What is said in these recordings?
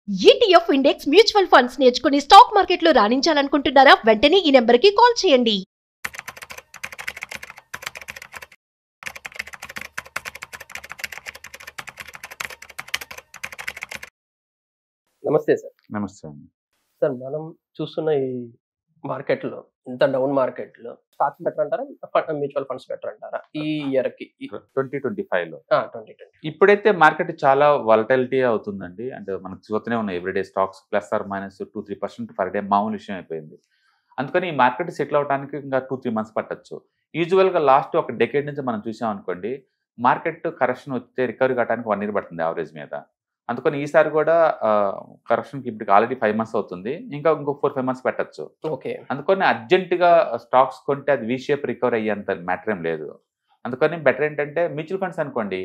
ETF index mutual funds నేర్చుకుని stock మార్కెట్లో రాణించాలనుకుంటున్నారా? వెంటనే ఈ నెంబర్కి కాల్ చేయండి. నమస్తే సార్. నమస్తే అండి. సార్ మనం చూస్తున్న ఈ మార్కెట్‌లో ఇంత డౌన్ మార్కెట్‌లో స్టాక్స్ బెటర్ అంటారా? మ్యూచువల్ ఫండ్స్ బెటర్ అంటారా? ఈ ఇయర్‌కి 2025లో 2020 ఇప్పుడైతే మార్కెట్ చాలా వాలటిలిటీ అవుతుందండి. అంటే మనకు చూస్తూనే ఉన్నాయి everyday stocks plus or minus 2-3% per day మామూలు విషయం అయిపోయింది. అందుకని ఈ మార్కెట్ సెటిల్ అవడానికి ఇంకా 2-3 మంత్స్ పట్టొచ్చు. యూజువల్‌గా లాస్ట్ ఒక డెకేడ్ నుంచి మనం చూసాం అనుకోండి, మార్కెట్ కరెక్షన్ వస్తే రికవరీ కావడానికి 1 ఇయర్ పడుతుంది యావరేజ్ మీద. అందుకని ఈసారి కూడా కరెక్షన్‌కి ఇప్పటికి ఆల్రెడీ 5 మంత్స్ అవుతుంది. ఇంకో 4-5 మంత్స్ పెట్టొచ్చు. ఓకే. అందుకని అర్జెంట్‌గా స్టాక్స్ కొంటే అది వి షేప్ రికవరీ అయ్యేంత మ్యాటర్ ఏం లేదు. అందుకని బెటర్ ఏంటంటే మ్యూచువల్ ఫండ్స్ అనుకోండి,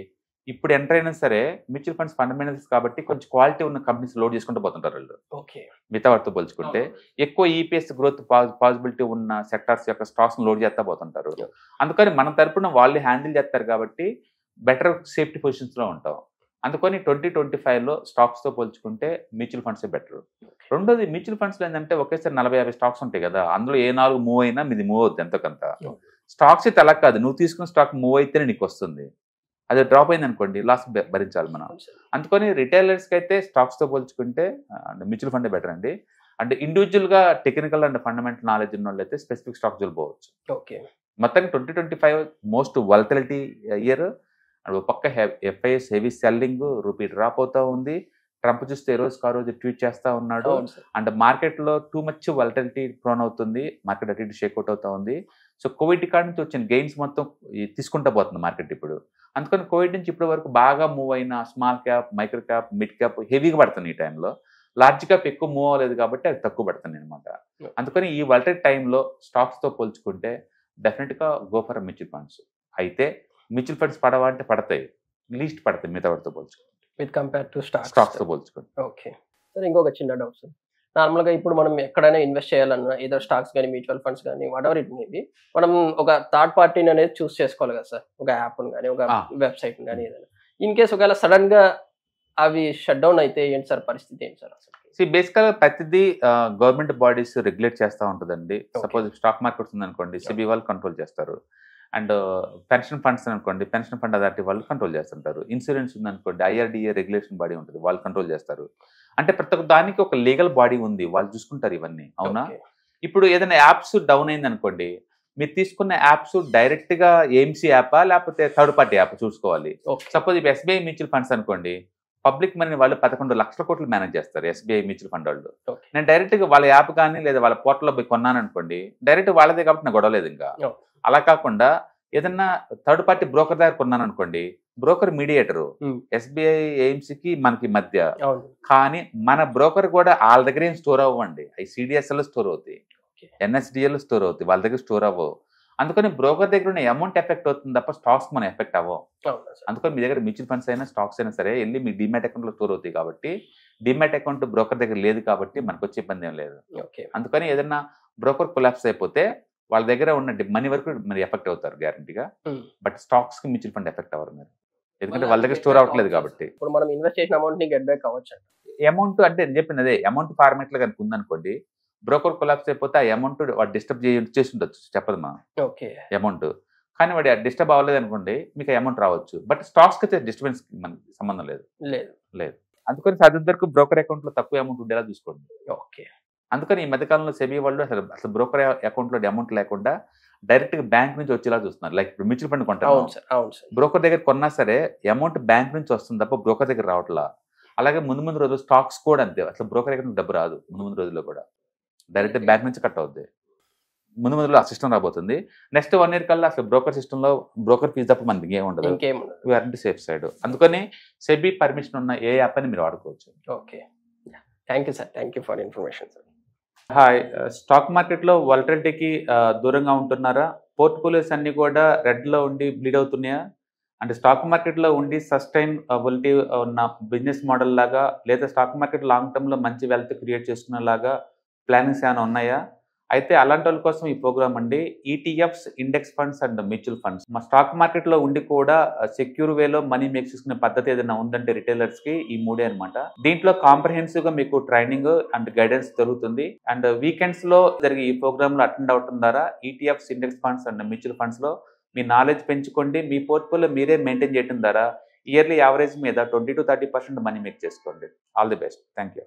ఇప్పుడు ఎంటర్ అయినా సరే మ్యూచువల్ ఫండ్స్ ఫండమెంటల్స్ కాబట్టి కొంచెం క్వాలిటీ ఉన్న కంపెనీస్ లోడ్ చేసుకుంటూ పోతుంటారు వాళ్ళు. ఓకే. మిగతా వాటితో పోల్చుకుంటే ఎక్కువ ఈపీఎస్ గ్రోత్ పాసిబిలిటీ ఉన్న సెక్టార్స్ యొక్క స్టాక్స్‌ని లోడ్ చేస్తా పోతుంటారు. అందుకని మన తరపున వాళ్ళు హ్యాండిల్ చేస్తారు కాబట్టి బెటర్ సేఫ్టీ పొజిషన్స్‌లో ఉంటాం. అందుకని 2025లో స్టాక్స్‌తో పోల్చుకుంటే మ్యూచువల్ ఫండ్సే బెటర్. రెండోది మ్యూచువల్ ఫండ్స్‌లో ఏంటంటే ఒకేసారి 40-50 స్టాక్స్ ఉంటాయి కదా! అందులో ఏ 4 మూవ్ అయినా మీది మూవ్ అవుద్ది ఎంతో కొంత. స్టాక్స్ అయితే అలా కాదు. నువ్వు తీసుకున్న స్టాక్ మూవ్ అయితేనే నీకు వస్తుంది. అది డ్రాప్ అయిందనుకోండి లాస్ భరించాలి మనం. అందుకని రిటైలర్స్‌కి అయితే స్టాక్స్‌తో పోల్చుకుంటే మ్యూచువల్ ఫండే బెటర్ అండి. అంటే ఇండివిడ్యువల్‌గా టెక్నికల్ అండ్ ఫండమెంటల్ నాలెడ్జ్ ఉన్నోళ్ళైతే స్పెసిఫిక్ స్టాక్స్ జోలికి పోవచ్చు. ఓకే. మొత్తానికి 2025 మోస్ట్ వాలటిలిటీ ఇయర్. ఒక పక్క FIs heavy selling, rupee drop అవుతా ఉంది. ట్రంప్ చూస్తే ఏ రోజుకి ఆ రోజు ట్వీట్ చేస్తా ఉన్నాడు. అండ్ మార్కెట్లో టూ మచ్ వాలటిలిటీ ప్రోన్ అవుతుంది. మార్కెట్ అటు ఇటు షేక్అవుట్ అవుతా ఉంది. సో కోవిడ్ కాడి నుంచి వచ్చిన గెయిన్స్ మొత్తం తీసుకుంటా పోతుంది మార్కెట్ ఇప్పుడు. అందుకని కోవిడ్ నుంచి ఇప్పటి వరకు బాగా మూవ్ అయిన small cap, micro cap, mid cap హెవీగా పడుతుంది ఈ టైంలో. లార్జ్ క్యాప్ ఎక్కువ మూవ్ అవ్వలేదు కాబట్టి అది తక్కువ పడుతుంది అనమాట. అందుకని ఈ వాలటిలిటీ టైంలో స్టాక్స్తో పోల్చుకుంటే డెఫినెట్గా గో ఫర్ మ్యూచువల్ ఫండ్స్. అయితే మ్యూచువల్ ఫండ్స్ పడవా అంటే పడతాయి, లీస్ట్ పడతాయి మిగతా వాటితో పోల్చుకుంటే విత్ కంపేర్ టు స్టాక్స్తో పోల్చుకుంటే. ఓకే. సార్ ఇంకొక చిన్న డౌట్ సార్. నార్మల్‌గా ఇప్పుడు మనం ఎక్కడైనా ఇన్వెస్ట్ చేయాలన్నా ఏదర్ స్టాక్స్ కానీ మ్యూచువల్ ఫండ్స్ కానీ వాటెవర్ ఇట్ మే బి, మనం ఒక థర్డ్ పార్టీని అనేది చూస్ చేసుకోవాలి కదా సార్. ఒక యాప్‌ని కానీ ఒక వెబ్‌సైట్‌ని కానీ ఏదైనా. ఇన్ కేస్ ఒకవేళ సడన్‌గా అవి షట్ డౌన్ అయితే ఏంటి సార్ పరిస్థితి ఏంటి సార్ అసలు? బేసికల్గా ప్రతిదీ గవర్నమెంట్ బాడీస్ రెగ్యులేట్ చేస్తూ ఉంటుందండి. సపోజ్ స్టాక్ మార్కెట్స్ ఉందనుకోండి, సెబీ వాళ్ళు కంట్రోల్ చేస్తారు. అండ్ పెన్షన్ ఫండ్స్ అనుకోండి, పెన్షన్ ఫండ్ అథారిటీ వాళ్ళు కంట్రోల్ చేస్తుంటారు. ఇన్సూరెన్స్ ఉందనుకోండి, ఐఆర్డీఏ రెగ్యులేషన్ బాడీ ఉంటుంది, వాళ్ళు కంట్రోల్ చేస్తారు. అంటే ప్రతి ఒక్క దానికి ఒక లీగల్ బాడీ ఉంది, వాళ్ళు చూసుకుంటారు ఇవన్నీ. అవునా? ఇప్పుడు ఏదైనా యాప్స్ డౌన్ అయింది అనుకోండి, మీరు తీసుకున్న యాప్స్ డైరెక్ట్గా ఏఎంసీ యాపా లేకపోతే థర్డ్ పార్టీ యాప్ చూసుకోవాలి. సపోజ్ ఇప్పుడు ఎస్బీఐ మ్యూచువల్ ఫండ్స్ అనుకోండి, పబ్లిక్ మనీని వాళ్ళు 11 లక్షల కోట్లు మేనేజ్ చేస్తారు ఎస్బీఐ మ్యూచువల్ ఫండ్ వాళ్ళు. నేను డైరెక్ట్గా వాళ్ళ యాప్ కానీ లేదా వాళ్ళ పోర్టల్లో పోయి కొన్నాను అనుకోండి, డైరెక్ట్ వాళ్ళదే కాబట్టి నాకు గొడవలేదు. ఇంకా అలా కాకుండా ఏదన్నా థర్డ్ పార్టీ బ్రోకర్ దగ్గర కొన్నాను అనుకోండి, బ్రోకర్ మీడియేటరు ఎస్బీఐ ఏఎంసీకి మనకి మధ్య. కానీ మన బ్రోకర్ కూడా వాళ్ళ దగ్గర ఏం స్టోర్ అవ్వండి, అవి సిడిఎస్ఎల్ స్టోర్ అవుతాయి, ఎన్ఎస్డిఎల్ స్టోర్ అవుతాయి, వాళ్ళ దగ్గర స్టోర్ అవ్వవు. అందుకని బ్రోకర్ దగ్గర ఉన్న అమౌంట్ ఎఫెక్ట్ అవుతుంది తప్ప స్టాక్స్ మనం ఎఫెక్ట్ అవ్వవు. అందుకని మీ దగ్గర మ్యూచువల్ ఫండ్స్ అయినా స్టాక్స్ అయినా సరే వెళ్ళి మీ డిమాట్ అకౌంట్లో స్టోర్ అవుతాయి కాబట్టి, డిమాట్ అకౌంట్ బ్రోకర్ దగ్గర లేదు కాబట్టి మనకు వచ్చే ఇబ్బంది ఏం లేదు. అందుకని ఏదైనా బ్రోకర్ కొలాప్స్ అయిపోతే వాళ్ళ దగ్గర ఉన్న మనీ వరకు మీరు ఎఫెక్ట్ అవుతారు గ్యారంటీగా. బట్ స్టాక్స్ కి మ్యూచువల్ ఫండ్ ఎఫెక్ట్ అవ్వరు మీరు, ఎందుకంటే వాళ్ళ దగ్గర స్టోర్ అవ్వట్లేదు కాబట్టి. ఇప్పుడు మనం ఇన్వెస్ట్ చేసిన అమౌంట్ ని గెట్ బ్యాక్ అవ్వచ్చు. అమౌంట్ అంటే నేను చెప్పింది అదే, అమౌంట్ ఫార్మేట్ లో కనుక ఉందనుకోండి, బ్రోకర్ కొలాప్స్ అయిపోతే ఆ అమౌంట్ వాడు డిస్టర్బ్ చేసి ఉండొచ్చు, చెప్పదు మా అమౌంట్. కానీ వాడు డిస్టర్బ్ అవ్వలేదు అనుకోండి, మీకు అమౌంట్ రావచ్చు. బట్ స్టాక్స్ కి అయితే డిస్టర్బెన్స్ మనకి సంబంధం లేదు. అందుకని సాధ్యం వరకు బ్రోకర్ అకౌంట్ లో తక్కువ అమౌంట్ ఉండేలా చూసుకోండి. అందుకని ఈ మధ్యకాలంలో సెబీ వాళ్ళు అసలు బ్రోకర్ అకౌంట్లో అమౌంట్ లేకుండా డైరెక్ట్గా బ్యాంక్ నుంచి వచ్చేలా చూస్తున్నారు. లైక్ ఇప్పుడు మ్యూచువల్ ఫండ్ కొంటారు, బ్రోకర్ దగ్గర కొన్నా సరే అమౌంట్ బ్యాంక్ నుంచి వస్తుంది తప్ప బ్రోకర్ దగ్గర రావట్లా. అలాగే ముందు రోజులు స్టాక్స్ కూడా అంతే, అసలు బ్రోకర్ అకౌంట్ డబ్బు రాదు. ముందు రోజుల్లో కూడా డైరెక్ట్ బ్యాంక్ నుంచి కట్ అవుద్ది. ముందు రోజుల్లో ఆ సిస్టమ్ రాబోతుంది. నెక్స్ట్ 1 year కల్లా అసలు బ్రోకర్ సిస్టంలో బ్రోకర్ ఫీజు తప్ప మనకి ఏం ఉండదు. We are safe side. అందుకని సెబీ పర్మిషన్ ఉన్న ఏ యాప్ అని మీరు వాడుకోవచ్చు. Okay, thank you sir. Thank you for information sir. Hi. Stock మార్కెట్లో వాలటిలిటీకి దూరంగా ఉంటున్నారా? పోర్ట్ఫోలియోస్ అన్ని కూడా రెడ్లో ఉండి బ్లీడ్ అవుతున్నాయా? అంటే స్టాక్ మార్కెట్లో ఉండి సస్టైనబిలిటీ ఉన్న బిజినెస్ మోడల్ లాగా, లేదా స్టాక్ మార్కెట్ లాంగ్ టర్మ్లో మంచి వెల్త్ క్రియేట్ చేసుకునేలాగా ప్లానింగ్స్ ఏమైనా ఉన్నాయా? అయితే అలాంటి వాళ్ళ కోసం ఈ ప్రోగ్రామ్ అండి, ETFs, index funds and mutual funds. మా స్టాక్ మార్కెట్ లో ఉండి కూడా సెక్యూర్ వేలో మనీ మేక్ చేసుకునే పద్ధతి ఏదైనా ఉందంటే రిటైలర్స్ కి ఈ మూడే అనమాట. దీంట్లో కాంప్రహెన్సివ్ గా మీకు ట్రైనింగ్ అండ్ గైడెన్స్ జరుగుతుంది. అండ్ వీకెండ్స్ లో జరిగే ఈ ప్రోగ్రామ్ లో అటెండ్ అవడం ద్వారా ETFs, index funds and mutual funds లో మీ నాలెడ్జ్ పెంచుకోండి. మీ పోర్ట్ఫోలియో మీరే మెయింటైన్ చేయడం ద్వారా ఇయర్లీ యావరేజ్ మీద 20 to 30% మనీ మేక్ చేసుకోండి. All the best. Thank you.